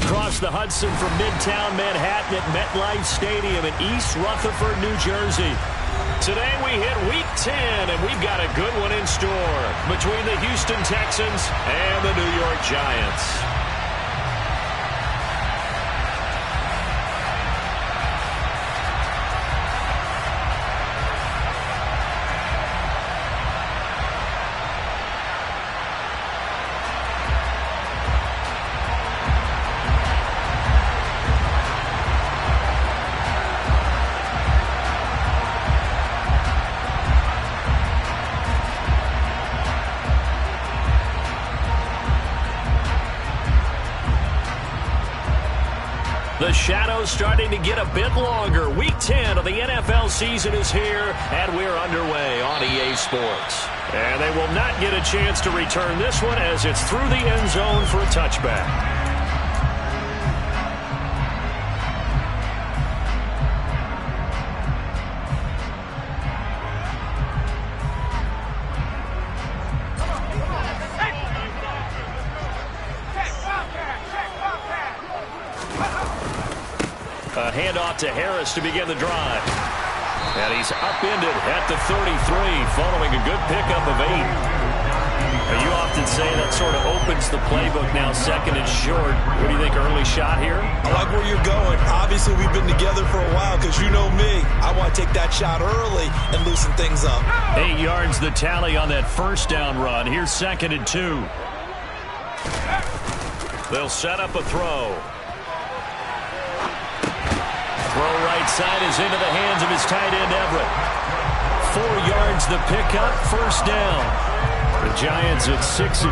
across the Hudson from Midtown Manhattan at MetLife Stadium in East Rutherford, New Jersey. Today we hit Week 10, and we've got a good one in store between the Houston Texans and the New York Giants. The shadow's starting to get a bit longer. Week 10 of the NFL season is here, and we're underway on EA Sports. And they will not get a chance to return this one as it's through the end zone for a touchback. A handoff to Harris to begin the drive. And he's upended at the 33 following a good pickup of 8. You often say that sort of opens the playbook now, second and short. What do you think, early shot here? I like where you're going. Obviously, we've been together for a while because you know me. I want to take that shot early and loosen things up. 8 yards the tally on that first down run. Here's second and 2. They'll set up a throw. Throw right side is into the hands of his tight end, Everett. 4 yards the pickup, first down. The Giants at 6-2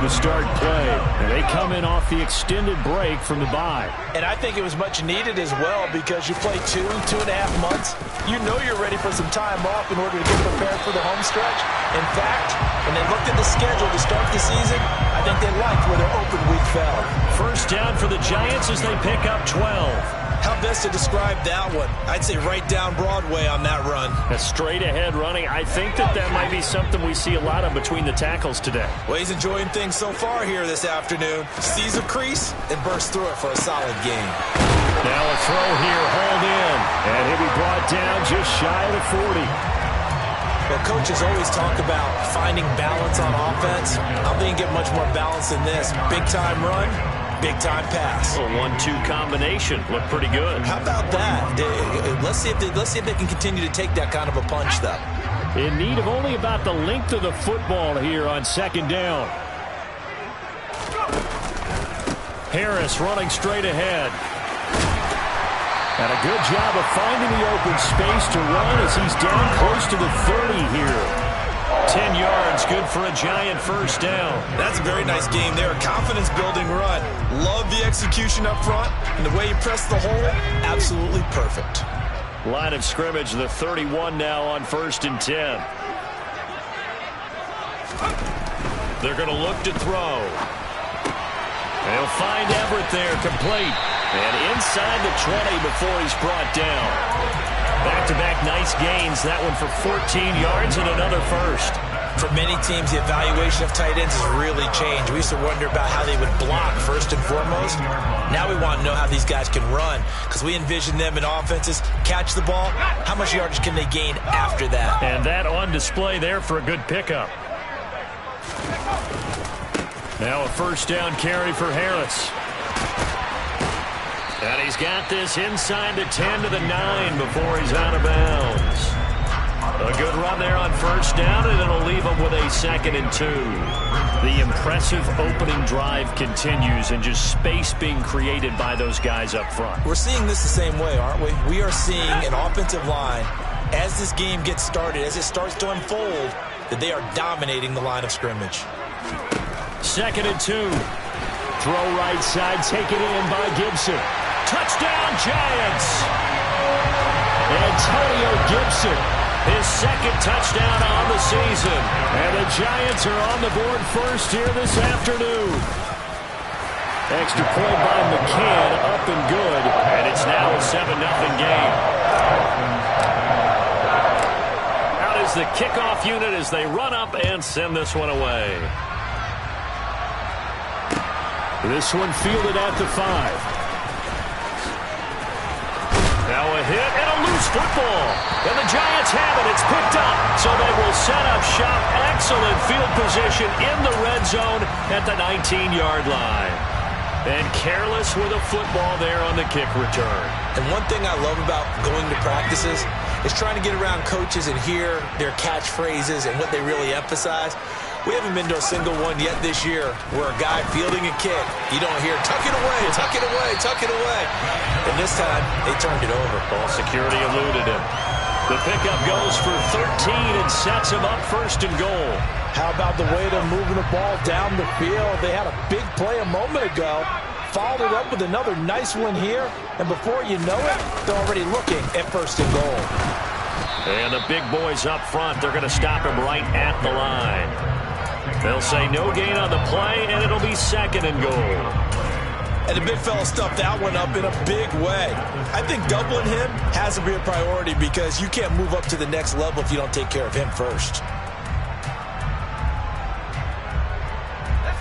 to start play. And they come in off the extended break from the bye. And I think it was much needed as well because you play 2.5 months. You know you're ready for some time off in order to get prepared for the home stretch. In fact, when they looked at the schedule to start the season, I think they liked where their open week fell. First down for the Giants as they pick up 12. How best to describe that one? I'd say right down Broadway on that run. A straight-ahead running. I think that might be something we see a lot of between the tackles today. Well, he's enjoying things so far here this afternoon. Sees a crease and bursts through it for a solid game. Now a throw here, hauled in. And he'll be brought down just shy of the 40. Well, coaches always talk about finding balance on offense. I don't think you get much more balance than this. Big-time run. Big-time pass. A 1-2 combination. Looked pretty good. How about that? Let's see if they can continue to take that kind of a punch, though. In need of only about the length of the football here on second down. Harris running straight ahead. And a good job of finding the open space to run as he's down close to the 30 here. 10 yards, good for a Giant first down. That's a very nice game there. Confidence-building run. Love the execution up front, and the way you press the hole, absolutely perfect. Line of scrimmage, the 31 now on first and 10. They're going to look to throw. They'll find Everett there, complete. And inside the 20 before he's brought down. Back-to-back nice gains. That one for 14 yards and another first. For many teams, the evaluation of tight ends has really changed. We used to wonder about how they would block first and foremost. Now we want to know how these guys can run because we envision them in offenses catch the ball. How much yardage can they gain after that? And that on display there for a good pickup. Now a first down carry for Harris. And he's got this inside the 10 to the 9 before he's out of bounds. A good run there on first down, and it'll leave him with a 2nd and 2. The impressive opening drive continues, and just space being created by those guys up front. We're seeing this the same way, aren't we? We are seeing an offensive line, as this game gets started, as it starts to unfold, that they are dominating the line of scrimmage. 2nd and 2. Throw right side, taken in by Gibson. Touchdown, Giants! Antonio Gibson, his 2nd touchdown on the season. And the Giants are on the board first here this afternoon. Extra point by McCann, up and good. And it's now a 7-0 game. Out is the kickoff unit as they run up and send this one away. This one fielded at the 5. Now a hit and a loose football. And the Giants have it. It's picked up. So they will set up shop. Excellent field position in the red zone at the 19-yard line. And careless with a football there on the kick return. And one thing I love about going to practices is trying to get around coaches and hear their catchphrases and what they really emphasize. We haven't been to a single one yet this year where a guy fielding a kick, you don't hear, tuck it away, tuck it away, tuck it away. And this time, they turned it over. Ball security eluded him. The pickup goes for 13 and sets him up first and goal. How about the way they're moving the ball down the field? They had a big play a moment ago. Followed it up with another nice one here. And before you know it, they're already looking at first and goal. And the big boys up front, they're going to stop him right at the line. They'll say no gain on the play, and it'll be second and goal. And the big fella stuffed that one up in a big way. I think doubling him has to be a priority because you can't move up to the next level if you don't take care of him first.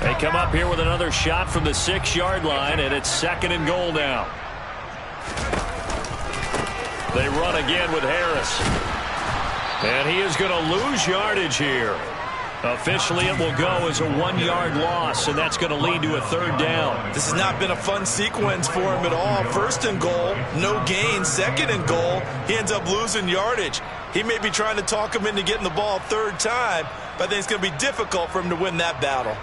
They come up here with another shot from the 6-yard line, and it's second and goal now. They run again with Harris. And he is going to lose yardage here. Officially, it will go as a 1-yard loss, and that's going to lead to a third down. This has not been a fun sequence for him at all. First and goal, no gain. Second and goal, he ends up losing yardage. He may be trying to talk him into getting the ball third time, but I think it's going to be difficult for him to win that battle.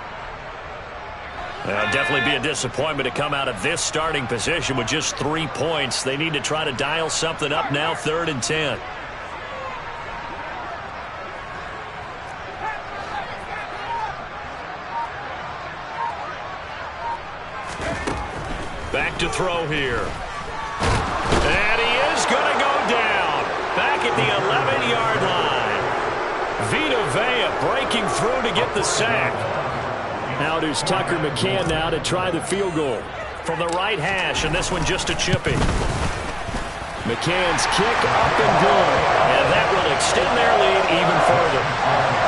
It'll definitely be a disappointment to come out of this starting position with just 3 points. They need to try to dial something up now, 3rd and 10. Back to throw here. And he is going to go down. Back at the 11-yard line. Vita Vea breaking through to get the sack. Out is Tucker McCann now to try the field goal. From the right hash, and this one just a chipping. McCann's kick up and good. And that will extend their lead even further.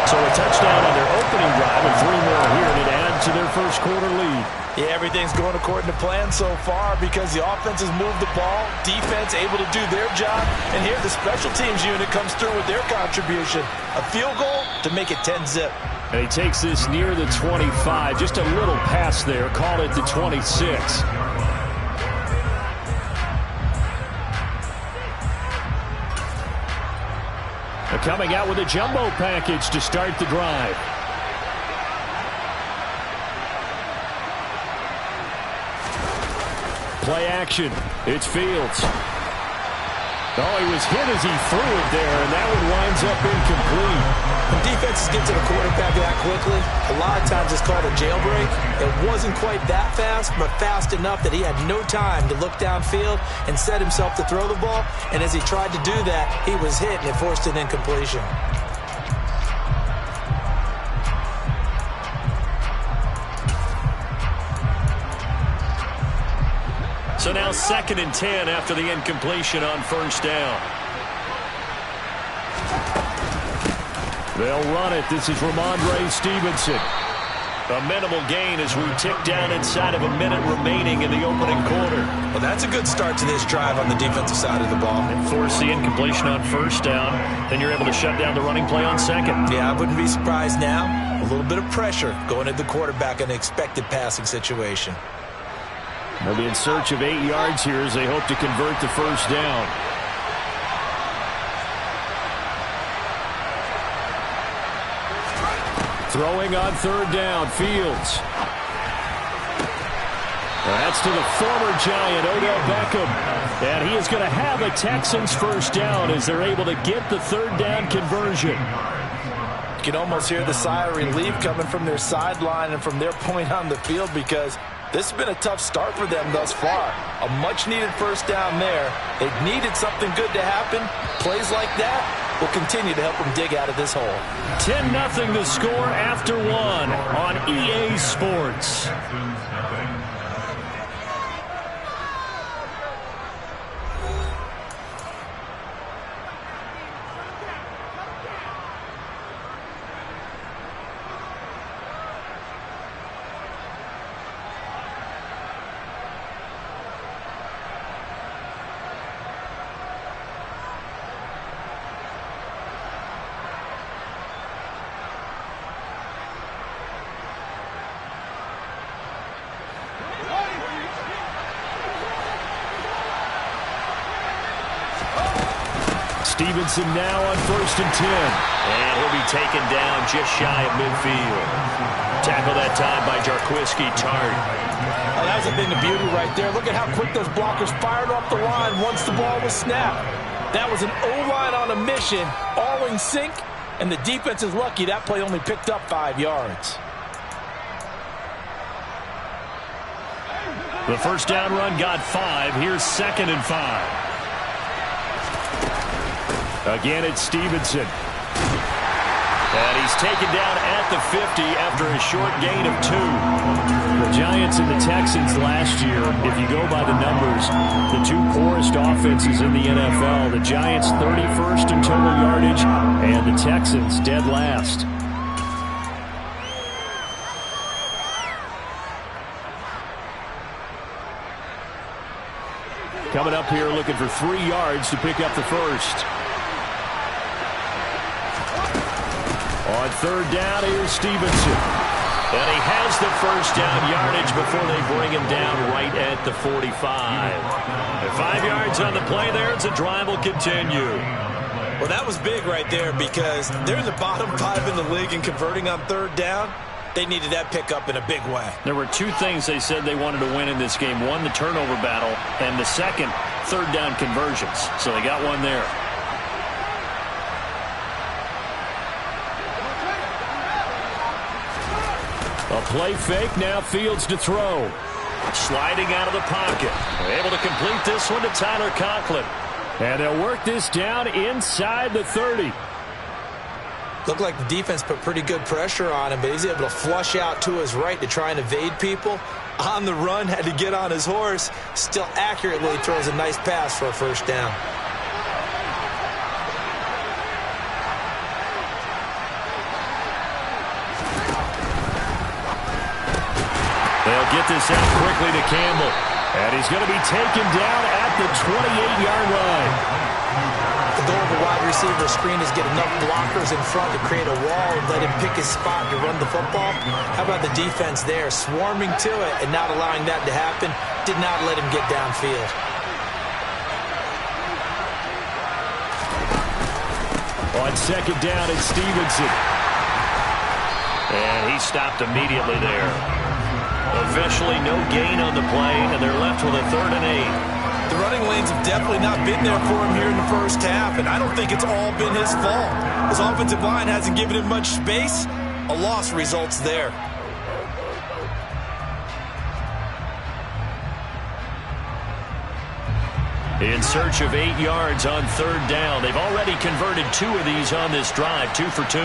So a touchdown on their opening drive and 3 more here to add to their first quarter lead. Yeah, everything's going according to plan so far because the offense has moved the ball, defense able to do their job, and here the special teams unit comes through with their contribution. A field goal to make it 10-zip. And he takes this near the 25. Just a little pass there. Call it the 26. They're coming out with a jumbo package to start the drive. Play action. It's Fields. Oh, he was hit as he threw it there, and that one winds up incomplete. When defenses get to the quarterback that quickly, a lot of times it's called a jailbreak. It wasn't quite that fast, but fast enough that he had no time to look downfield and set himself to throw the ball. And as he tried to do that, he was hit, and it forced an incompletion. So now 2nd and 10 after the incompletion on first down. They'll run it. This is Ramondre Stevenson. A minimal gain as we tick down inside of a minute remaining in the opening quarter. Well, that's a good start to this drive on the defensive side of the ball. And force the incompletion on first down. Then you're able to shut down the running play on second. Yeah, I wouldn't be surprised now. A little bit of pressure going at the quarterback in an expected passing situation. They'll be in search of 8 yards here as they hope to convert the first down. Throwing on third down, Fields. That's to the former Giant, Odell Beckham. And he is going to have a Texans first down as they're able to get the third down conversion. You can almost hear the sigh of relief coming from their sideline and from their point on the field because this has been a tough start for them thus far. A much-needed first down there. They've needed something good to happen. Plays like that will continue to help them dig out of this hole. 10-0 the score after 1 on EA Sports. Stevenson now on 1st and 10. And he'll be taken down just shy of midfield. Tackle that time by Jarquiski Tart. Oh, that was a thing of beauty right there. Look at how quick those blockers fired off the line once the ball was snapped. That was an O-line on a mission, all in sync, and the defense is lucky that play only picked up 5 yards. The first down run got 5. Here's 2nd and 5. Again, it's Stevenson. And he's taken down at the 50 after a short gain of 2. The Giants and the Texans last year, if you go by the numbers, the 2 poorest offenses in the NFL. The Giants 31st in total yardage, and the Texans dead last. Coming up here looking for 3 yards to pick up the first. On 3rd down, here's Stevenson. And he has the first down yardage before they bring him down right at the 45. And 5 yards on the play there, as the drive will continue. Well, that was big right there because they're in the bottom 5 in the league in converting on 3rd down. They needed that pickup in a big way. There were 2 things they said they wanted to win in this game. One, the turnover battle, and the second, 3rd down conversions. So they got one there. A play fake, now Fields to throw. Sliding out of the pocket. Able to complete this one to Tyler Conklin. And they'll work this down inside the 30. Looked like the defense put pretty good pressure on him, but he's able to flush out to his right to try and evade people. On the run, had to get on his horse. Still accurately throws a nice pass for a first down. They'll get this out quickly to Campbell. And he's going to be taken down at the 28-yard line. The goal of a wide receiver screen is get enough blockers in front to create a wall and let him pick his spot to run the football. How about the defense there, swarming to it and not allowing that to happen? Did not let him get downfield. On 2nd down, it's Stevenson. And he stopped immediately there. Eventually, no gain on the play, and they're left with a 3rd and 8. The running lanes have definitely not been there for him here in the first half, and I don't think it's all been his fault. His offensive line hasn't given him much space. A loss results there. In search of 8 yards on 3rd down. They've already converted 2 of these on this drive, 2 for 2.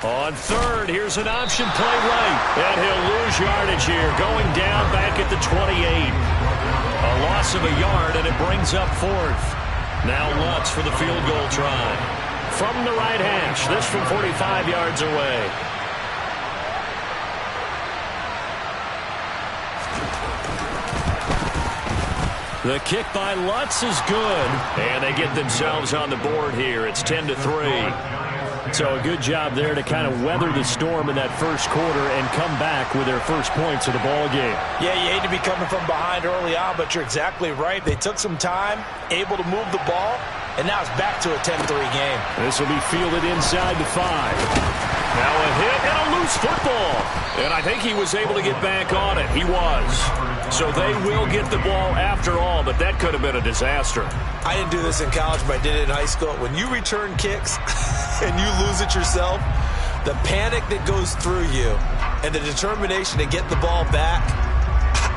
On 3rd, here's an option play right. And he'll lose yardage here, going down back at the 28. A loss of a yard, and it brings up 4th. Now Lutz for the field goal try. From the right hash, this from 45 yards away. The kick by Lutz is good. And they get themselves on the board here. It's 10-3. So a good job there to kind of weather the storm in that first quarter and come back with their first points of the ball game. Yeah, you hate to be coming from behind early on, but you're exactly right. They took some time, able to move the ball, and now it's back to a 10-3 game. This will be fielded inside the 5. Now a hit and a loose football. And I think he was able to get back on it. He was. So they will get the ball after all, but that could have been a disaster. I didn't do this in college, but I did it in high school. When you return kicks and you lose it yourself, the panic that goes through you and the determination to get the ball back,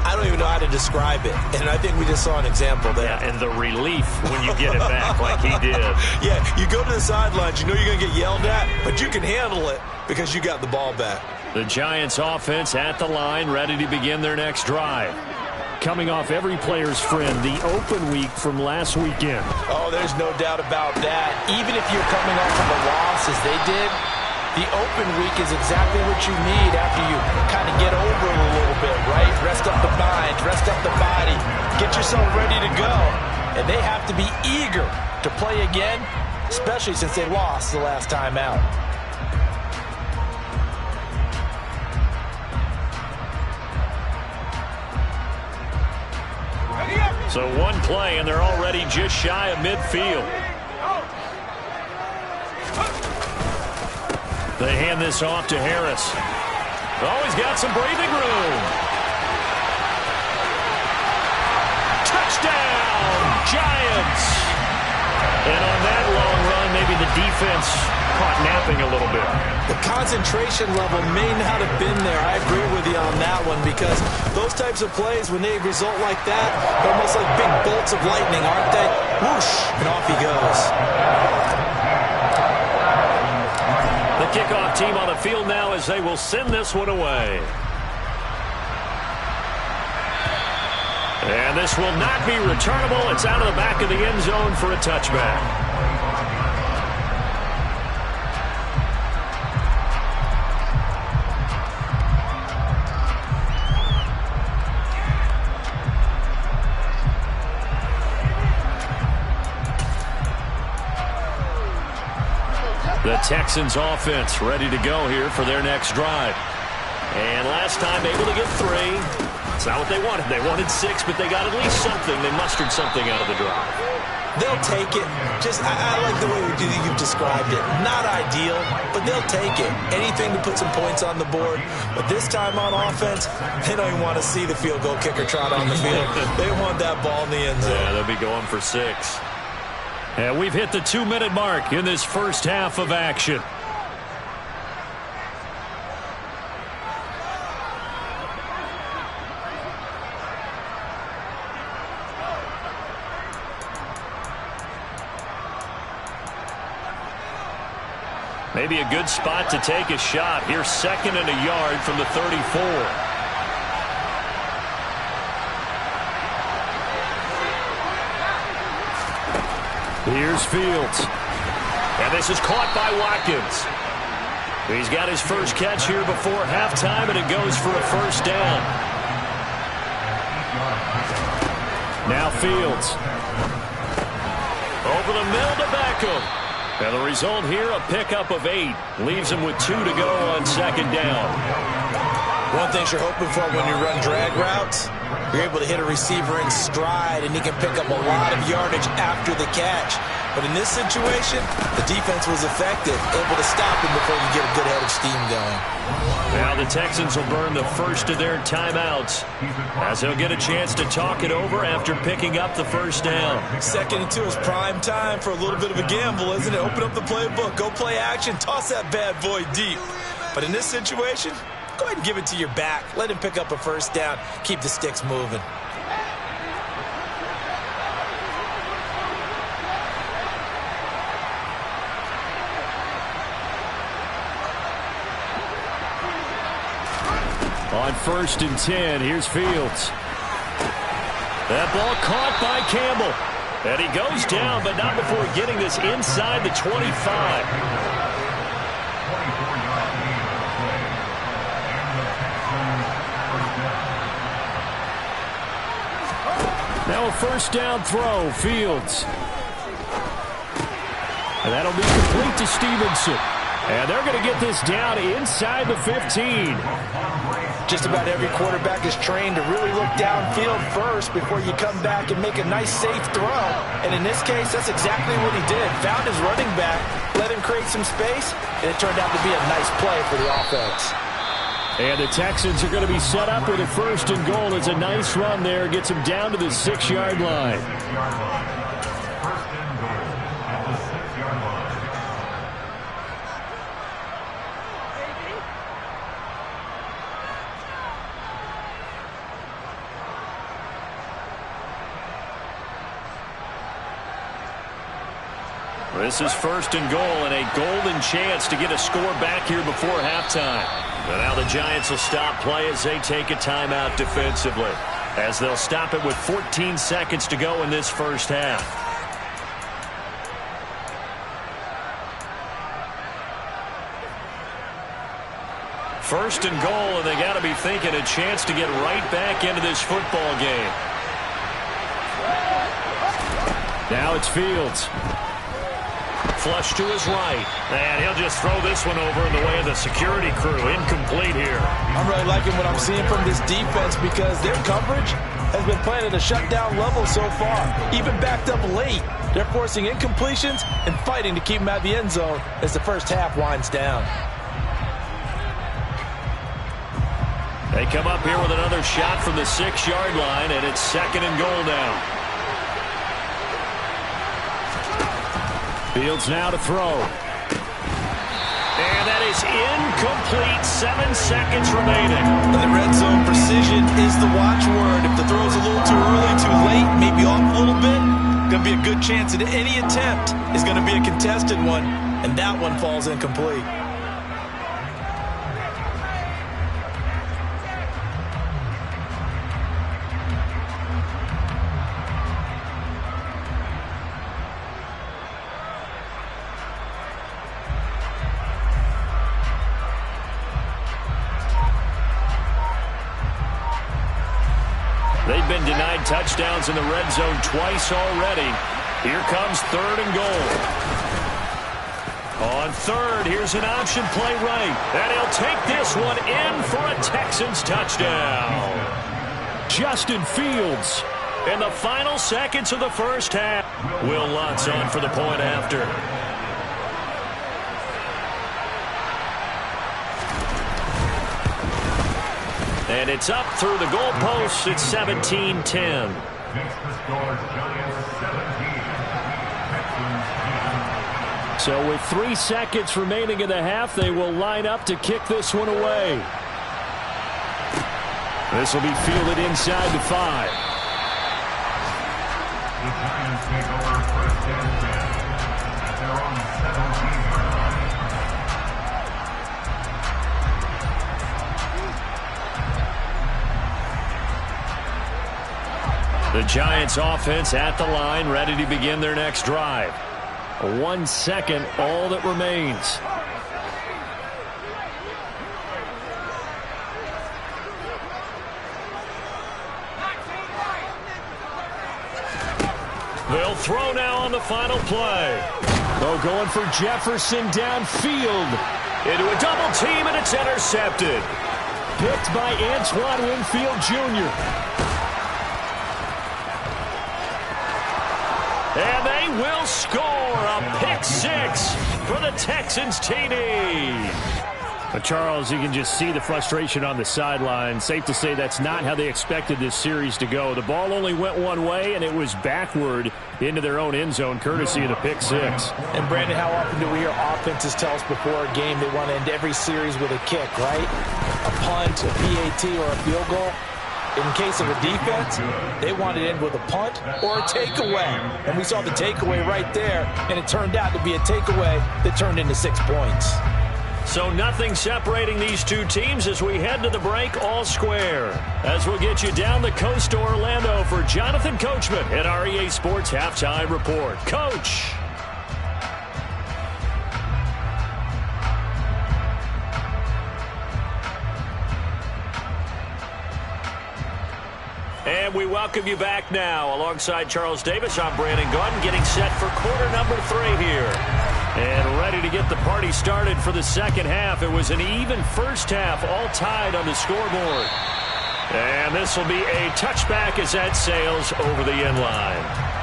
I don't even know how to describe it. And I think we just saw an example there. Yeah, and the relief when you get it back like he did. Yeah, you go to the sidelines, you know you're going to get yelled at, but you can handle it because you got the ball back. The Giants offense at the line, ready to begin their next drive. Coming off every player's friend, the open week from last weekend. Oh, there's no doubt about that. Even if you're coming off of a loss as they did, the open week is exactly what you need after you kind of get over it a little bit, right? Rest up the mind, rest up the body, get yourself ready to go. And they have to be eager to play again, especially since they lost the last time out. So one play, and they're already just shy of midfield. They hand this off to Harris. Oh, he's got some breathing room. Touchdown, Giants. And on that long run, maybe the defense caught napping a little bit. The concentration level may not have been there. I agree with you on that one, because those types of plays, when they result like that, they're almost like big bolts of lightning, aren't they? Whoosh, and off he goes. The kickoff team on the field now as they will send this one away. And this will not be returnable. It's out of the back of the end zone for a touchback. The Texans offense ready to go here for their next drive. And last time able to get 3. It's not what they wanted. They wanted 6, but they got at least something. They mustered something out of the drive. They'll take it. I like the way you've described it. Not ideal, but they'll take it. Anything to put some points on the board. But this time on offense, they don't even want to see the field goal kicker trot on the field. They want that ball in the end zone. Yeah, they'll be going for 6. And we've hit the 2-minute mark in this first half of action. Maybe a good spot to take a shot. Here's 2nd and a yard from the 34. Here's Fields. And this is caught by Watkins. He's got his first catch here before halftime, and it goes for a first down. Now Fields. Over the middle to Beckham. And the result here, a pickup of 8. Leaves him with 2 to go on 2nd down. One thing you're hoping for when you run drag routes, you're able to hit a receiver in stride, and he can pick up a lot of yardage after the catch. But in this situation, the defense was effective, able to stop him before you get a good head of steam going. Now the Texans will burn the first of their timeouts, as they'll get a chance to talk it over after picking up the first down. 2nd and 2 is prime time for a little bit of a gamble, isn't it? Open up the playbook, go play action, toss that bad boy deep. But in this situation, go ahead and give it to your back. Let him pick up a first down. Keep the sticks moving. On 1st and 10, here's Fields. That ball caught by Campbell. And he goes down, but not before getting this inside the 25. Now a first down throw, Fields. And that'll be complete to Stevenson. And they're going to get this down inside the 15. Just about every quarterback is trained to really look downfield first before you come back and make a nice, safe throw. And in this case, that's exactly what he did. Found his running back, let him create some space, and it turned out to be a nice play for the offense. And the Texans are going to be set up with a 1st and goal. It's a nice run there. Gets him down to the 6-yard line. This is 1st and goal, and a golden chance to get a score back here before halftime. And now the Giants will stop play as they take a timeout defensively, as they'll stop it with 14 seconds to go in this first half. First and goal, and they got to be thinking a chance to get right back into this football game. Now it's Fields. flush to his right. And he'll just throw this one over in the way of the security crew. Incomplete here. I'm really liking what I'm seeing from this defense because their coverage has been playing at a shutdown level so far. Even backed up late. They're forcing incompletions and fighting to keep them at the end zone as the first half winds down. They come up here with another shot from the 6-yard line, and it's 2nd and goal now. Fields now to throw. And that is incomplete. 7 seconds remaining. And the red zone precision is the watchword. If the throw's a little too early, too late, maybe off a little bit, going to be a good chance that any attempt is going to be a contested one, and that one falls incomplete. They've been denied touchdowns in the red zone twice already. Here comes 3rd and goal. On 3rd, here's an option play right. And he'll take this one in for a Texans touchdown. Justin Fields in the final seconds of the first half. Will Lutz on for the point after. And it's up through the goalposts. It's 17-10. So with 3 seconds remaining in the half, they will line up to kick this one away. This will be fielded inside the 5. The Giants take over 1st and 10 at their own 17-yard line. The Giants offense at the line, ready to begin their next drive. 1 second, all that remains. They'll throw now on the final play. Oh, going for Jefferson downfield. Into a double team, and it's intercepted. Picked by Antoine Winfield Jr. And they will score a pick 6 for the Texans TD. Charles, you can just see the frustration on the sideline. Safe to say that's not how they expected this series to go. The ball only went one way, and it was backward into their own end zone, courtesy of the pick 6. And, Brandon, how often do we hear offenses tell us before a game they want to end every series with a kick, right? A punt, a PAT, or a field goal. In case of a defense, they wanted to end with a punt or a takeaway. And we saw the takeaway right there, and it turned out to be a takeaway that turned into 6 points. So nothing separating these two teams as we head to the break, all square. As we'll get you down the coast to Orlando for Jonathan Coachman at our EA Sports Halftime Report. Coach! And we welcome you back now. Alongside Charles Davis, I'm Brandon Gaudin, getting set for quarter number 3 here. And ready to get the party started for the second half. It was an even first half, all tied on the scoreboard. And this will be a touchback as that sails over the end line.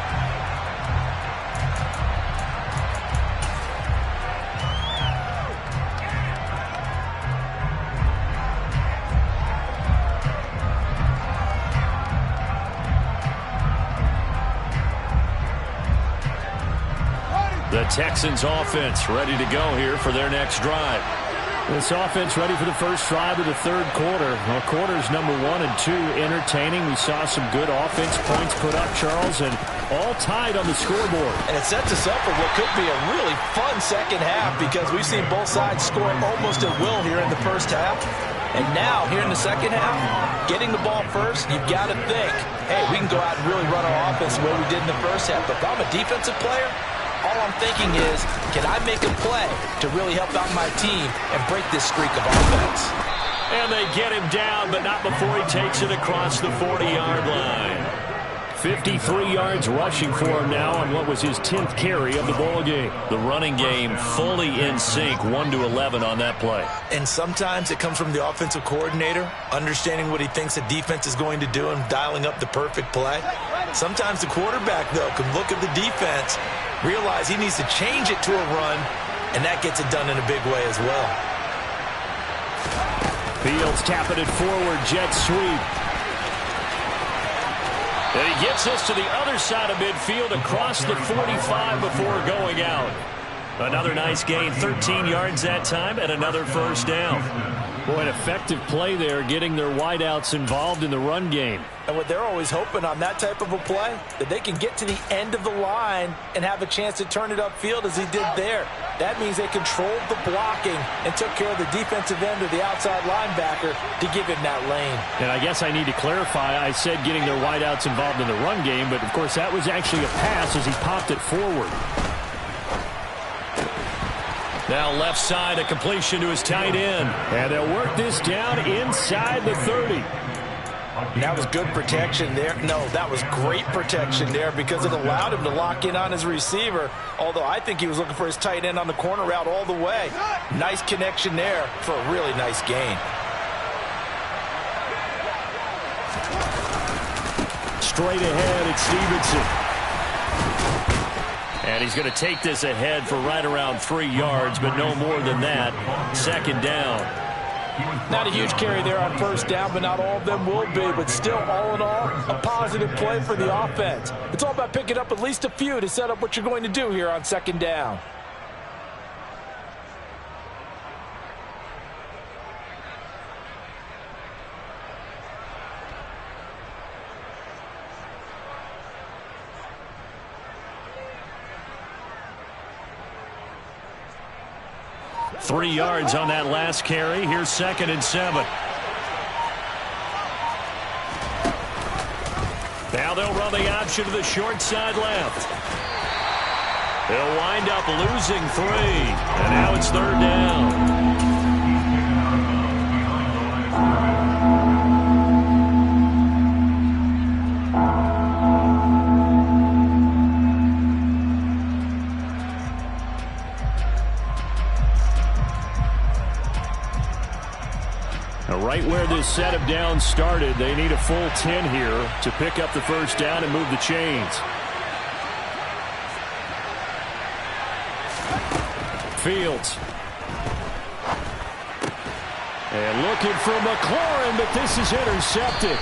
The Texans offense ready to go here for their next drive. This offense ready for the first drive of the third quarter. Well, quarters number 1 and 2 entertaining. We saw some good offense points put up, Charles, and all tied on the scoreboard. And it sets us up for what could be a really fun second half because we've seen both sides score almost at will here in the first half. And now, here in the second half, getting the ball first, you've got to think, hey, we can go out and really run our offense the way we did in the first half. But if I'm a defensive player, all I'm thinking is, can I make a play to really help out my team and break this streak of offense? And they get him down, but not before he takes it across the 40-yard line. 53 yards rushing for him now on what was his 10th carry of the ball game. The running game fully in sync, 1-11 on that play. And sometimes it comes from the offensive coordinator, understanding what he thinks the defense is going to do and dialing up the perfect play. Sometimes the quarterback, though, can look at the defense, realize he needs to change it to a run, and that gets it done in a big way as well. Fields tapping it forward, jet sweep. And he gets us to the other side of midfield across the 45 before going out. Another nice gain, 13 yards that time, and another first down. Boy, an effective play there, getting their wideouts involved in the run game. And what they're always hoping on that type of a play, that they can get to the end of the line and have a chance to turn it upfield as he did there. That means they controlled the blocking and took care of the defensive end or the outside linebacker to give him that lane. And I guess I need to clarify, I said getting their wideouts involved in the run game, but of course that was actually a pass as he popped it forward. Now left side, a completion to his tight end. And they'll work this down inside the 30. That was good protection there. No, that was great protection there because it allowed him to lock in on his receiver, although I think he was looking for his tight end on the corner route all the way. Nice connection there for a really nice gain. Straight ahead, it's Stevenson. And he's going to take this ahead for right around 3 yards, but no more than that. Second down. Not a huge carry there on first down, but not all of them will be. But still, all in all, a positive play for the offense. It's all about picking up at least a few to set up what you're going to do here on second down. Three yards on that last carry. Here's 2nd and 7. Now they'll run the option to the short side left. They'll wind up losing 3. And now it's 3rd down. Right where this set of downs started, they need a full 10 here to pick up the first down and move the chains. Fields. And looking for McLaurin, but this is intercepted.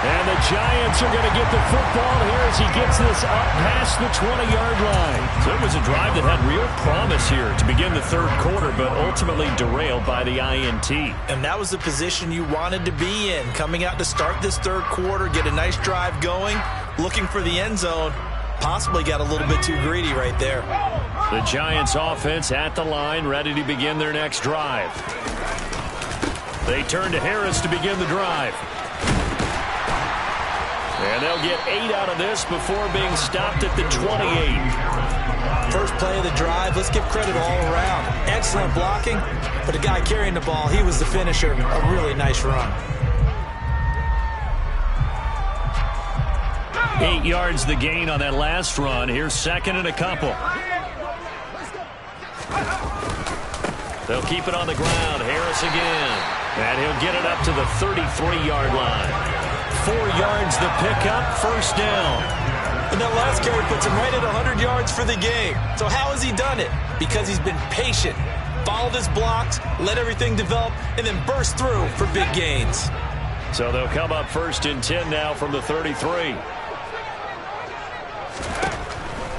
And the Giants are going to get the football here as he gets this up past the 20-yard line. So it was a drive that had real promise here to begin the third quarter, but ultimately derailed by the INT. And that was the position you wanted to be in, coming out to start this third quarter, get a nice drive going, looking for the end zone. Possibly got a little bit too greedy right there. The Giants offense at the line, ready to begin their next drive. They turn to Harris to begin the drive. And they'll get 8 out of this before being stopped at the 28. First play of the drive, let's give credit all around. Excellent blocking, but the guy carrying the ball, he was the finisher. A really nice run. 8 yards the gain on that last run. Here's 2nd and a couple. They'll keep it on the ground. Harris again. And he'll get it up to the 33-yard line. 4 yards the pickup, first down. And that last carry puts him right at 100 yards for the game. So how has he done it? Because he's been patient, followed his blocks, let everything develop, and then burst through for big gains. So they'll come up 1st and 10 now from the 33.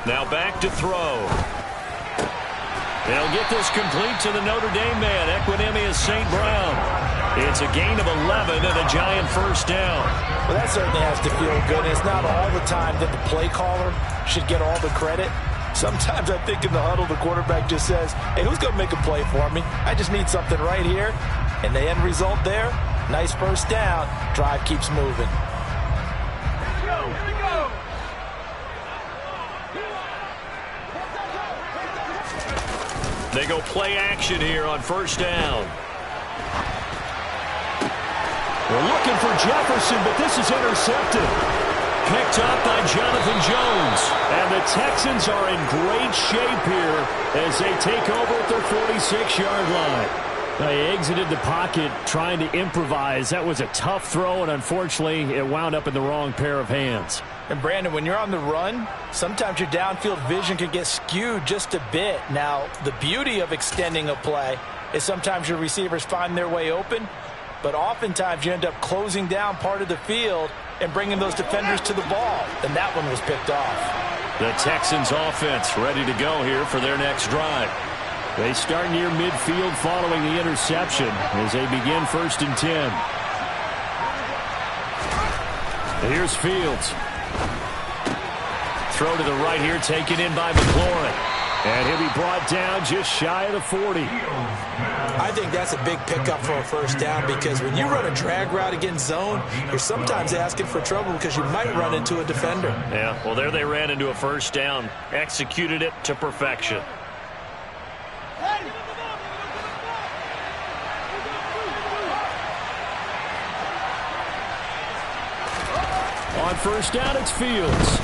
Now back to throw. They'll get this complete to the Notre Dame man, Equinemius St. Brown. It's a gain of 11 and a Giant first down. Well, that certainly has to feel good. It's not all the time that the play caller should get all the credit. Sometimes I think in the huddle, the quarterback just says, hey, who's going to make a play for me? I just need something right here. And the end result there, nice first down. Drive keeps moving. They go play action here on first down. We're looking for Jefferson, but this is intercepted. picked up by Jonathan Jones. And the Texans are in great shape here as they take over at their 46-yard line. They exited the pocket trying to improvise. That was a tough throw, and unfortunately, it wound up in the wrong pair of hands. And Brandon, when you're on the run, sometimes your downfield vision can get skewed just a bit. Now, the beauty of extending a play is sometimes your receivers find their way open, but oftentimes you end up closing down part of the field and bringing those defenders to the ball. And that one was picked off. The Texans offense ready to go here for their next drive. They start near midfield following the interception as they begin 1st and 10. Here's Fields. Throw to the right here, taken in by McLaurin. And he'll be brought down just shy of the 40. I think that's a big pickup for a first down because when you run a drag route against zone, you're sometimes asking for trouble because you might run into a defender. Yeah, well, there they ran into a first down. Executed it to perfection. On first down, it's Fields.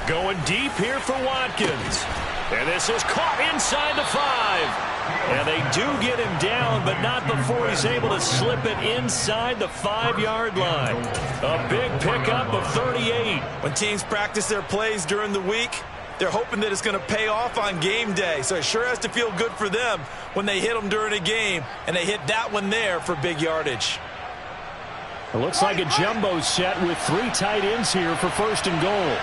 Going deep here for Watkins. And this is caught inside the 5. And they do get him down, but not before he's able to slip it inside the 5-yard line. A big pickup of 38. When teams practice their plays during the week, they're hoping that it's going to pay off on game day. So it sure has to feel good for them when they hit them during a game, and they hit that one there for big yardage. It looks like a jumbo set with 3 tight ends here for 1st and goal.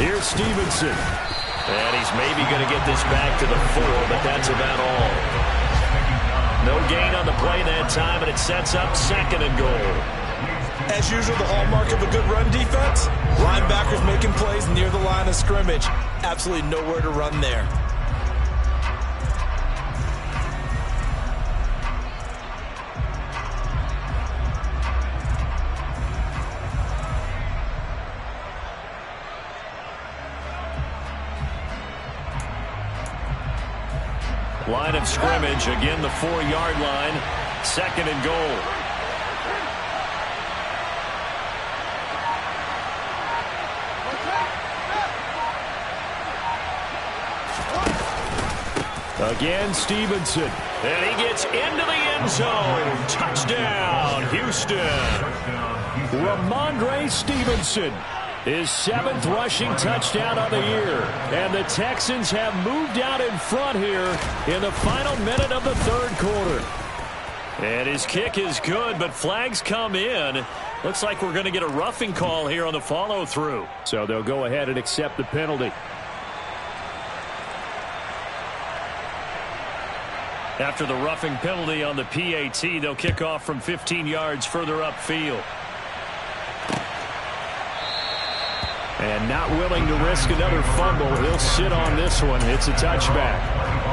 Here's Stevenson. And he's maybe going to get this back to the 4, but that's about all. No gain on the play that time, and it sets up 2nd and goal. As usual, the hallmark of a good run defense, linebackers making plays near the line of scrimmage. Absolutely nowhere to run there. Line of scrimmage, again the 4-yard line, 2nd and goal. Again, Stevenson. And he gets into the end zone. Touchdown, Houston. Ramondre Stevenson. His 7th rushing touchdown of the year. And the Texans have moved out in front here in the final minute of the 3rd quarter. And his kick is good, but flags come in. Looks like we're going to get a roughing call here on the follow-through. So they'll go ahead and accept the penalty. After the roughing penalty on the PAT, they'll kick off from 15 yards further upfield. And not willing to risk another fumble, he'll sit on this one. It's a touchback.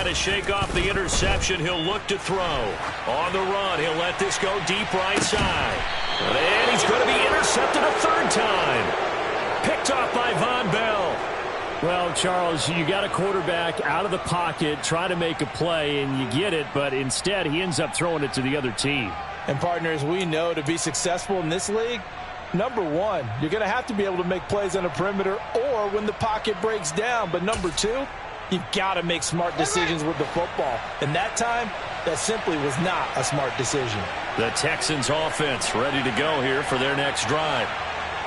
To shake off the interception, he'll look to throw. On the run, he'll let this go deep right side. And he's going to be intercepted a 3rd time. Picked off by Von Bell. Well, Charles, you got a quarterback out of the pocket, try to make a play, and you get it, but instead he ends up throwing it to the other team. And partners, we know to be successful in this league, number 1, you're going to have to be able to make plays on the perimeter or when the pocket breaks down. But number 2, you've got to make smart decisions with the football. And that time, that simply was not a smart decision. The Texans offense ready to go here for their next drive.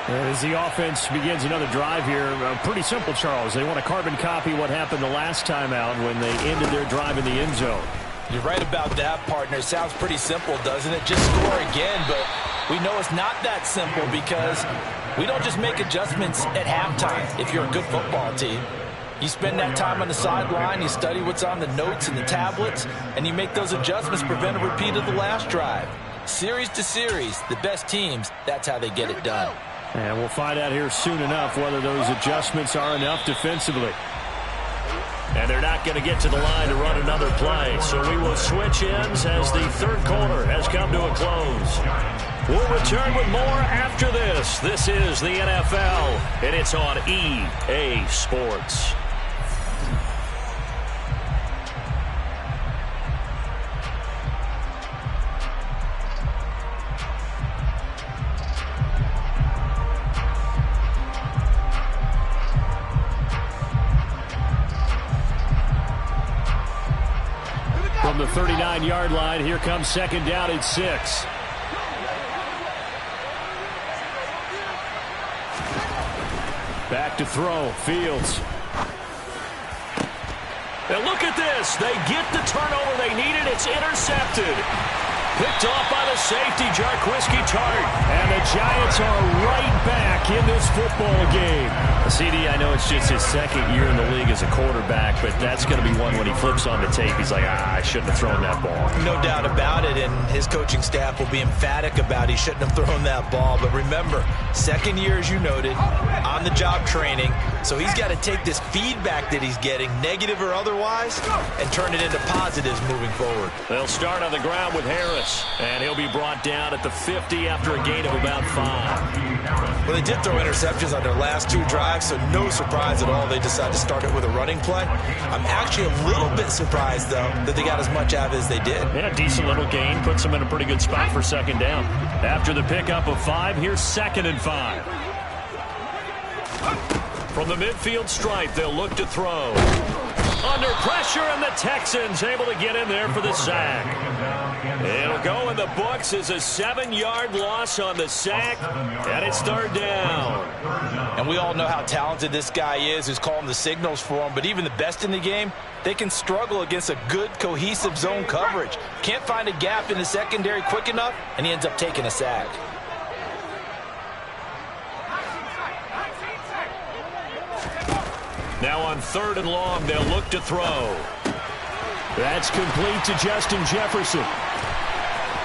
As the offense begins another drive here, pretty simple, Charles. They want to carbon copy what happened the last time out when they ended their drive in the end zone. You're right about that, partner. Sounds pretty simple, doesn't it? Just score again, but we know it's not that simple because we don't just make adjustments at halftime if you're a good football team. You spend that time on the sideline, you study what's on the notes and the tablets, and you make those adjustments to prevent a repeat of the last drive. Series to series, the best teams, that's how they get it done. And we'll find out here soon enough whether those adjustments are enough defensively. And they're not going to get to the line to run another play. So we will switch ends as the third quarter has come to a close. We'll return with more after this. This is the NFL, and it's on EA Sports. From the 39-yard line, here comes second down and 6. Back to throw, Fields. And look at this. They get the turnover they needed. It's intercepted. Picked off by the safety, Jarquiski-Tart. And the Giants are right back in this football game. CD, I know it's just his second year in the league as a quarterback, but that's going to be one when he flips on the tape. He's like, I shouldn't have thrown that ball. No doubt about it, and his coaching staff will be emphatic about he shouldn't have thrown that ball. But remember, second year, as you noted, on-the-job training, so he's got to take this feedback that he's getting, negative or otherwise, and turn it into positives moving forward. They'll start on the ground with Harris, and he'll be brought down at the 50 after a gain of about 5. Well, they did throw interceptions on their last 2 drives, so no surprise at all they decided to start it with a running play. I'm actually a little bit surprised, though, that they got as much out of it as they did. Yeah, decent little gain. Puts them in a pretty good spot for second down. After the pickup of 5, here's second and 5. From the midfield stripe, they'll look to throw. Under pressure, and the Texans able to get in there for the sack. It'll go in the books as a 7-yard loss on the sack, and it's third down. And we all know how talented this guy is who's calling the signals for him, but even the best in the game, they can struggle against a good, cohesive zone coverage. Can't find a gap in the secondary quick enough, and he ends up taking a sack. Now on third and long, they'll look to throw. That's complete to Justin Jefferson.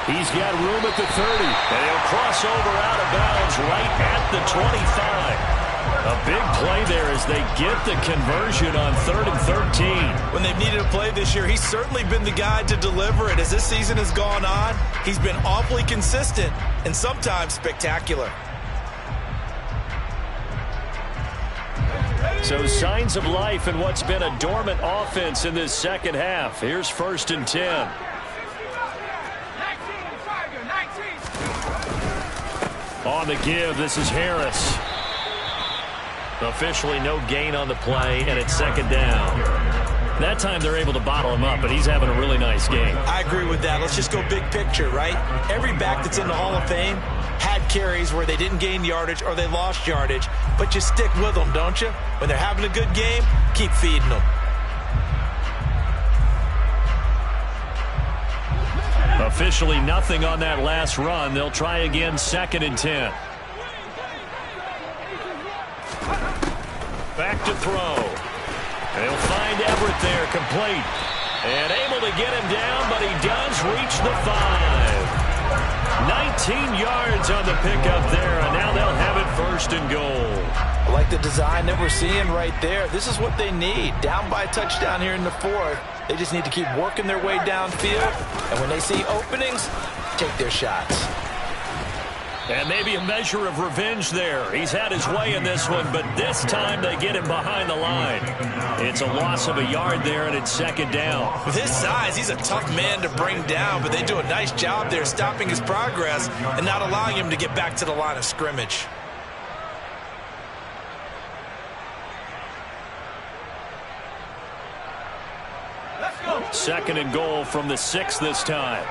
He's got room at the 30, and he'll cross over out of bounds right at the 25. A big play there as they get the conversion on 3rd and 13. When they've needed a play this year, he's certainly been the guy to deliver it. As this season has gone on, he's been awfully consistent and sometimes spectacular. So signs of life in what's been a dormant offense in this second half. Here's 1st and 10. On the give, this is Harris. Officially no gain on the play, and it's second down. That time they're able to bottle him up, but he's having a really nice game. I agree with that. Let's just go big picture, right? Every back that's in the Hall of Fame had carries where they didn't gain yardage or they lost yardage, but you stick with them, don't you? When they're having a good game, keep feeding them. Officially nothing on that last run. They'll try again, 2nd and 10. Back to throw. They'll find Everett there, complete. And able to get him down, but he does reach the 5. 19 yards on the pickup there, and now they'll have it 1st and goal. I like the design that we're seeing right there. This is what they need. Down by a touchdown here in the 4th. They just need to keep working their way downfield, and when they see openings, take their shots. And maybe a measure of revenge there. He's had his way in this one, but this time they get him behind the line. It's a loss of a yard there, and it's 2nd down. With his size, he's a tough man to bring down, but they do a nice job there stopping his progress and not allowing him to get back to the line of scrimmage. Let's go. 2nd and goal from the 6 this time.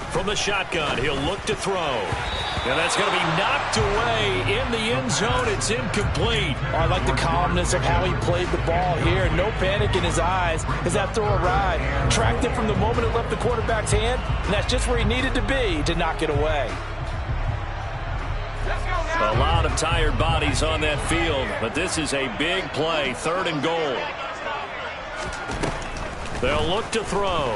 From the shotgun, he'll look to throw. And that's going to be knocked away in the end zone. It's incomplete. Oh, I like the calmness of how he played the ball here. No panic in his eyes as that throw arrived. Tracked it from the moment it left the quarterback's hand, and that's just where he needed to be to knock it away. A lot of tired bodies on that field, but this is a big play, 3rd and goal. They'll look to throw.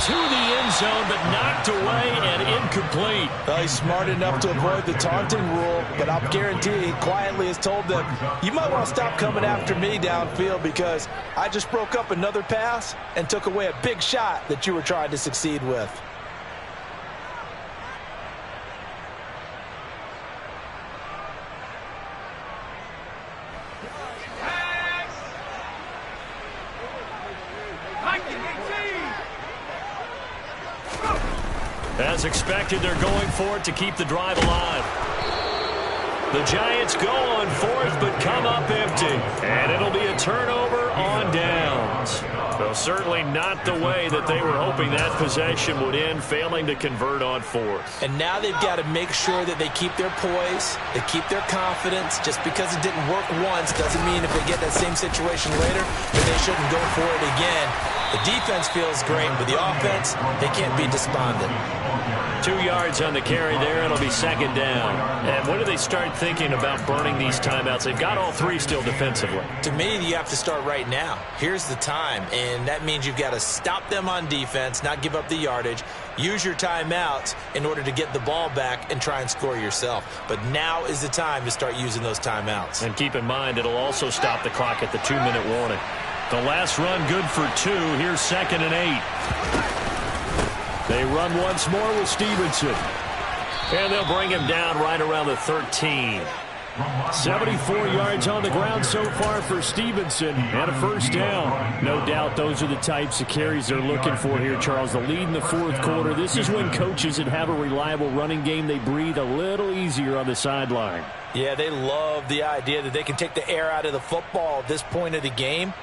to the end zone, but knocked away and incomplete. Well, he's smart enough to avoid the taunting rule, but I'll guarantee he quietly has told them, you might want to stop coming after me downfield because I just broke up another pass and took away a big shot that you were trying to succeed with. As expected, they're going for it to keep the drive alive. The Giants go on fourth, but come up empty. And it'll be a turnover on downs. So certainly not the way that they were hoping that possession would end, failing to convert on fourth. And now they've got to make sure that they keep their poise, they keep their confidence. Just because it didn't work once doesn't mean if they get that same situation later that they shouldn't go for it again. The defense feels great, but the offense, they can't be despondent. 2 yards on the carry there. It'll be second down. And when do they start thinking about burning these timeouts? They've got all three still defensively. To me, you have to start right now. Here's the time, and that means you've got to stop them on defense, not give up the yardage, use your timeouts in order to get the ball back and try and score yourself. But now is the time to start using those timeouts. And keep in mind, it'll also stop the clock at the 2-minute warning. The last run good for 2. Here's 2nd and 8. They run once more with Stevenson. And they'll bring him down right around the 13. 74 yards on the ground so far for Stevenson and a first down. No doubt those are the types of carries they're looking for here, Charles. The lead in the fourth quarter. This is when coaches that have a reliable running game, they breathe a little easier on the sideline. Yeah, they love the idea that they can take the air out of the football at this point of the game.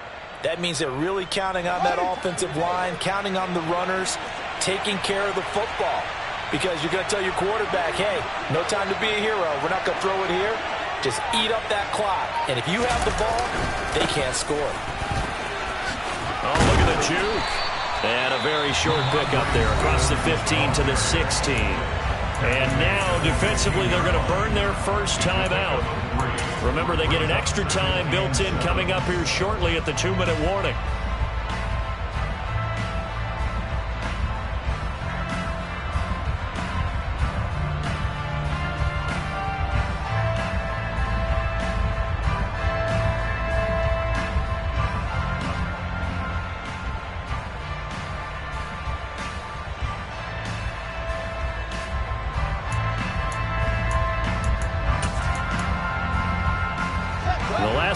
That means they're really counting on that offensive line, counting on the runners, taking care of the football. Because you're going to tell your quarterback, hey, no time to be a hero. We're not going to throw it here. Just eat up that clock. And if you have the ball, they can't score. Oh, look at the juke. And a very short pick up there across the 15 to the 16. And now, defensively, they're going to burn their first time out. Remember, they get an extra time built in coming up here shortly at the 2-minute warning.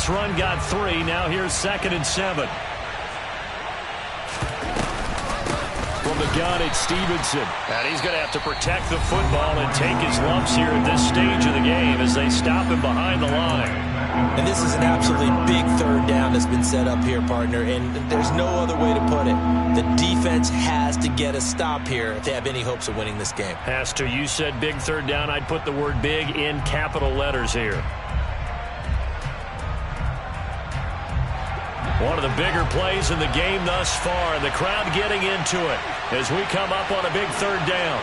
Run got 3. Now here's 2nd and 7. From the gun, it's Stevenson. And he's going to have to protect the football and take his lumps here at this stage of the game as they stop him behind the line. And this is an absolutely big third down that's been set up here, partner, and there's no other way to put it. The defense has to get a stop here if they have any hopes of winning this game. Has to. You said big third down. I'd put the word big in capital letters here. One of the bigger plays in the game thus far. The crowd getting into it as we come up on a big third down.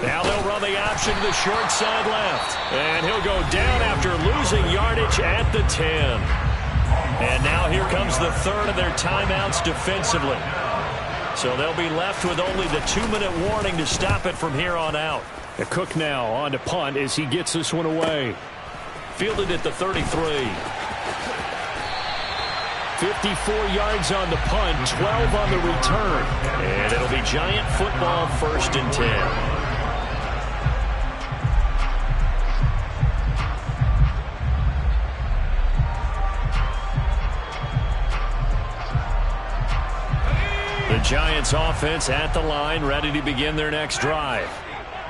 Now they'll run the option to the short side left. And he'll go down after losing yardage at the 10. And now here comes the third of their timeouts defensively. So they'll be left with only the 2-minute warning to stop it from here on out. The Cook now on to punt as he gets this one away. Fielded at the 33. 54 yards on the punt, 12 on the return. And it'll be Giant football, 1st and 10. The Giants offense at the line, ready to begin their next drive.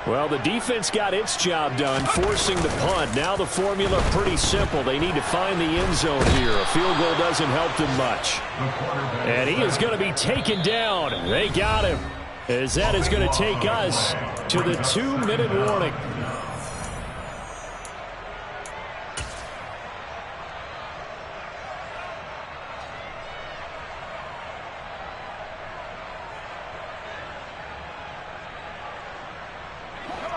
Well, the defense got its job done, forcing the punt. Now the formula pretty simple. They need to find the end zone here. A field goal doesn't help them much. And he is going to be taken down. They got him. As that is going to take us to the 2-minute warning.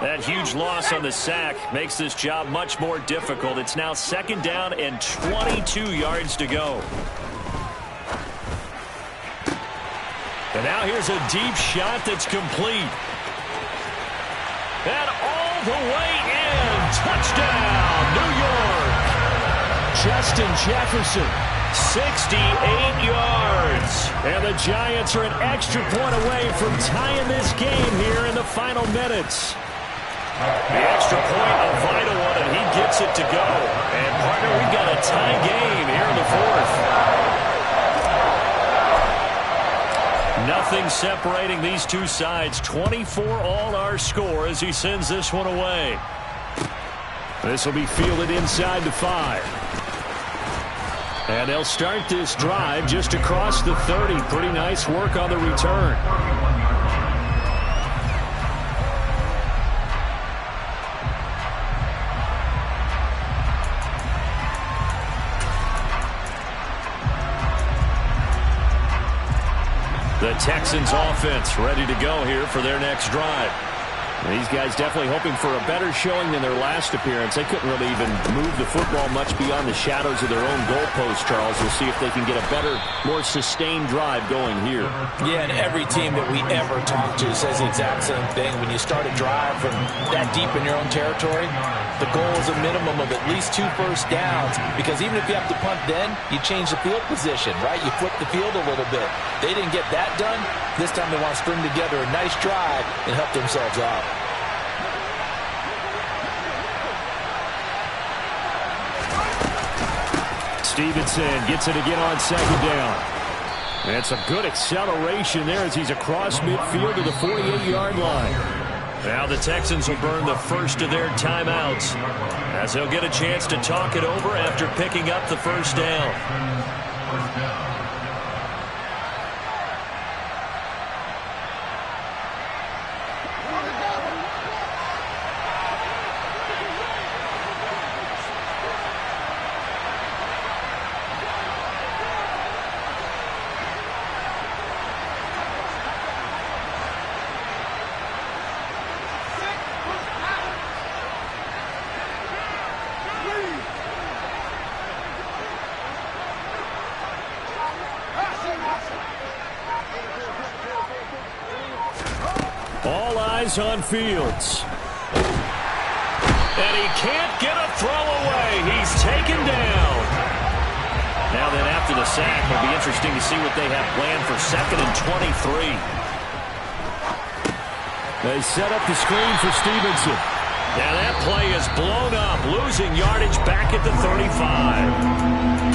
That huge loss on the sack makes this job much more difficult. It's now 2nd down and 22 yards to go. And now here's a deep shot that's complete. And all the way in. Touchdown, New York. Justin Jefferson, 68 yards. And the Giants are an extra point away from tying this game here in the final minutes. The extra point, a vital one, and he gets it to go. And, partner, we've got a tie game here in the fourth. Nothing separating these two sides. 24-all our score as he sends this one away. This will be fielded inside the 5. And they'll start this drive just across the 30. Pretty nice work on the return. The Texans offense ready to go here for their next drive. And these guys definitely hoping for a better showing than their last appearance. They couldn't really even move the football much beyond the shadows of their own goalpost, Charles. We'll see if they can get a better, more sustained drive going here. Yeah, and every team that we ever talk to says the exact same thing. When you start a drive from that deep in your own territory, the goal is a minimum of at least 2 first downs, because even if you have to punt then, you change the field position, right? You flip the field a little bit. They didn't get that done. This time they want to string together a nice drive and help themselves out. Stevenson gets it again on second down. And some good acceleration there as he's across midfield to the 48-yard line. Now the Texans will burn the first of their timeouts as they'll get a chance to talk it over after picking up the first down. All eyes on Fields. And he can't get a throw away. He's taken down. Now then, after the sack, it'll be interesting to see what they have planned for 2nd and 23. They set up the screen for Stevenson. Now that play is blown up, losing yardage back at the 35.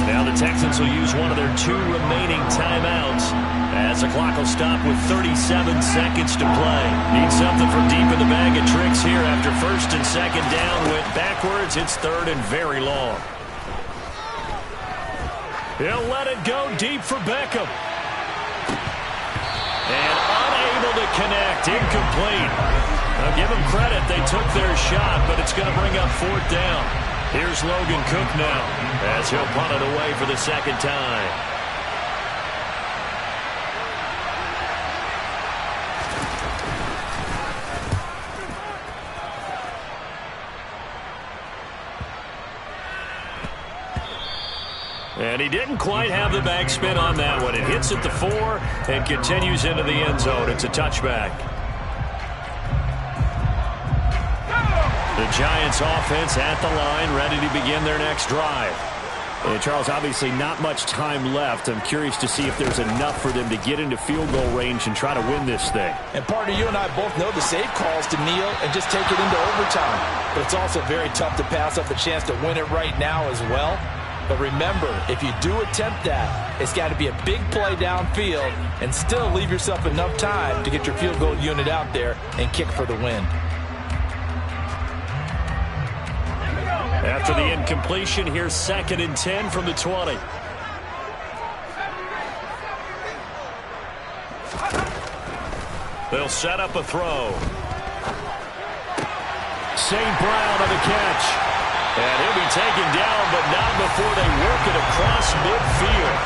Now the Texans will use one of their 2 remaining timeouts as the clock will stop with 37 seconds to play. Need something from deep in the bag of tricks here after 1st and 2nd down went backwards. It's 3rd and very long. He'll let it go deep for Beckham. And unable to connect, incomplete. Now give them credit, they took their shot, but it's going to bring up 4th down. Here's Logan Cook now as he'll punt it away for the 2nd time. And he didn't quite have the backspin on that one. It hits at the 4 and continues into the end zone. It's a touchback. The Giants offense at the line, ready to begin their next drive. And Charles, obviously not much time left. I'm curious to see if there's enough for them to get into field goal range and try to win this thing. And partner, you and I both know the safe calls to kneel and just take it into overtime. But it's also very tough to pass up a chance to win it right now as well. But remember, if you do attempt that, it's got to be a big play downfield and still leave yourself enough time to get your field goal unit out there and kick for the win. After the incompletion, here's 2nd and 10 from the 20. They'll set up a throw. St. Brown on the catch. And he'll be taken down, but not before they work it across midfield.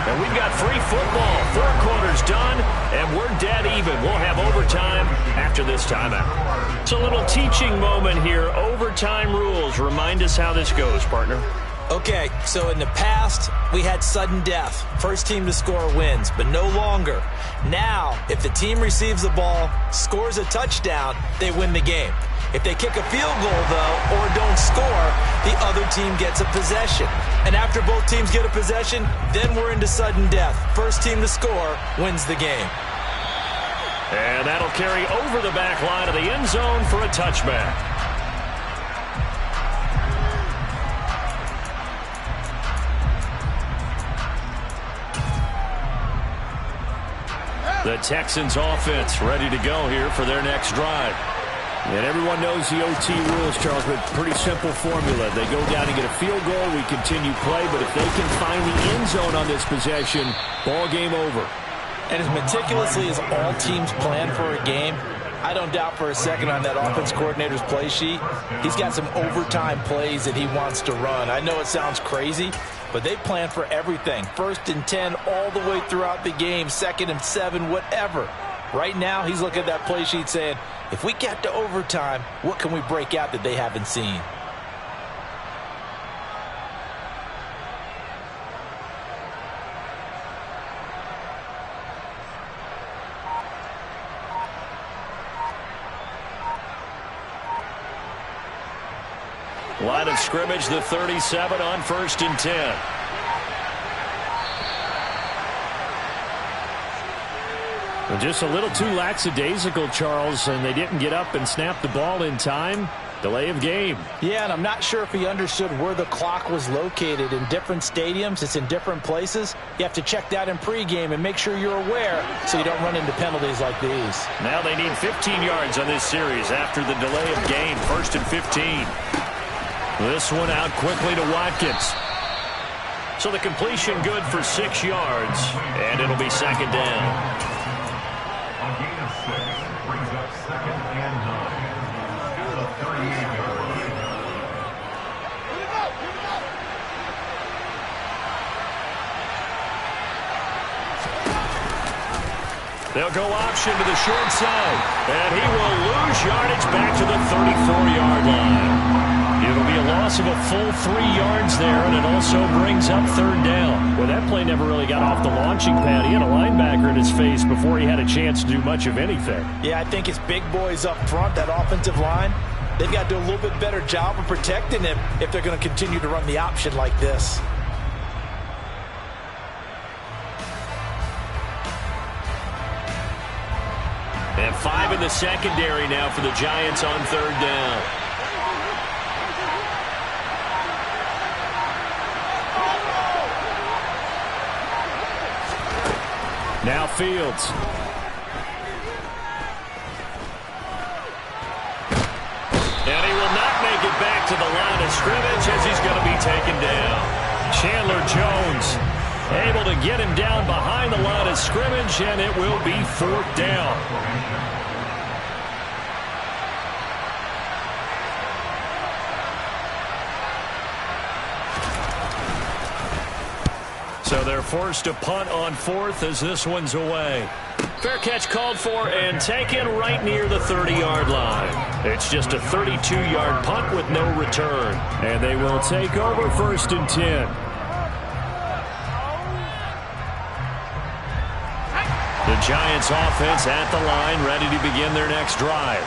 And we've got free football. 4 quarters done, and we're dead even. We'll have overtime after this timeout. It's a little teaching moment here. Overtime rules. Remind us how this goes, partner. Okay, so in the past, we had sudden death. First team to score wins, but no longer. Now, if the team receives the ball, scores a touchdown, they win the game. If they kick a field goal, though, or don't score, the other team gets a possession. And after both teams get a possession, then we're into sudden death. First team to score wins the game. And that'll carry over the back line of the end zone for a touchback. The Texans offense ready to go here for their next drive. And everyone knows the OT rules, Charles, but pretty simple formula. They go down and get a field goal, we continue play, but if they can find the end zone on this possession, ball game over. And as meticulously as all teams plan for a game, I don't doubt for a second on that offense coordinator's play sheet, he's got some overtime plays that he wants to run. I know it sounds crazy, but they plan for everything. 1st and 10 all the way throughout the game, 2nd and 7, whatever. Right now, he's looking at that play sheet saying, if we get to overtime, what can we break out that they haven't seen? Line of scrimmage, the 37 on 1st and 10. Well, just a little too lackadaisical, Charles, and they didn't get up and snap the ball in time. Delay of game. Yeah, and I'm not sure if he understood where the clock was located. In different stadiums, it's in different places. You have to check that in pregame and make sure you're aware so you don't run into penalties like these. Now they need 15 yards on this series after the delay of game. 1st and 15. This one out quickly to Watkins. So the completion good for 6 yards, and it'll be 2nd down. A gain of 6 brings up 2nd and 9 at the 38-yard line. They'll go option to the short side, and he will lose yardage back to the 34-yard line. It'll be a loss of a full 3 yards there, and it also brings up 3rd down. Well, that play never really got off the launching pad. He had a linebacker in his face before he had a chance to do much of anything. Yeah, I think it's big boys up front, that offensive line. They've got to do a little bit better job of protecting him if they're going to continue to run the option like this. And 5 in the secondary now for the Giants on 3rd down. Now Fields. And he will not make it back to the line of scrimmage as he's going to be taken down. Chandler Jones able to get him down behind the line of scrimmage, and it will be 4th down. So they're forced to punt on 4th as this one's away. Fair catch called for and taken right near the 30-yard line. It's just a 32-yard punt with no return. And they will take over 1st and 10. The Giants offense at the line, ready to begin their next drive.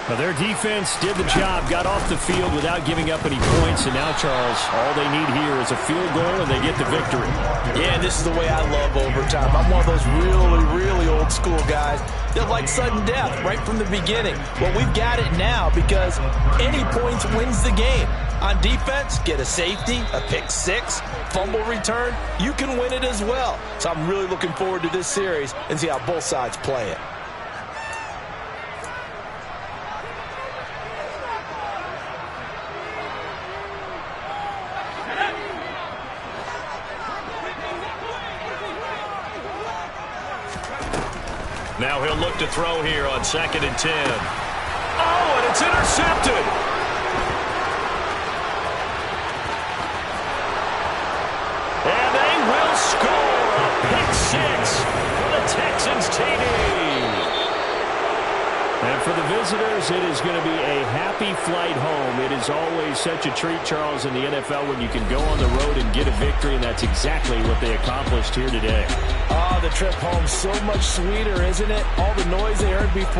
Now, their defense did the job, got off the field without giving up any points, and now, Charles, all they need here is a field goal, and they get the victory. Yeah, this is the way I love overtime. I'm one of those really old school guys that like sudden death right from the beginning. Well, we've got it now because any points wins the game. On defense, get a safety, a pick 6, fumble return, you can win it as well. So I'm really looking forward to this series and see how both sides play it. Now he'll look to throw here on 2nd and 10. Oh, and it's intercepted. And they will score a pick 6 for the Texans TD. And for the visitors, it is going to be a happy flight home. It is always such a treat, Charles, in the NFL when you can go on the road and get a victory, and that's exactly what they accomplished here today. Oh, the trip home so much sweeter, isn't it? All the noise they heard before.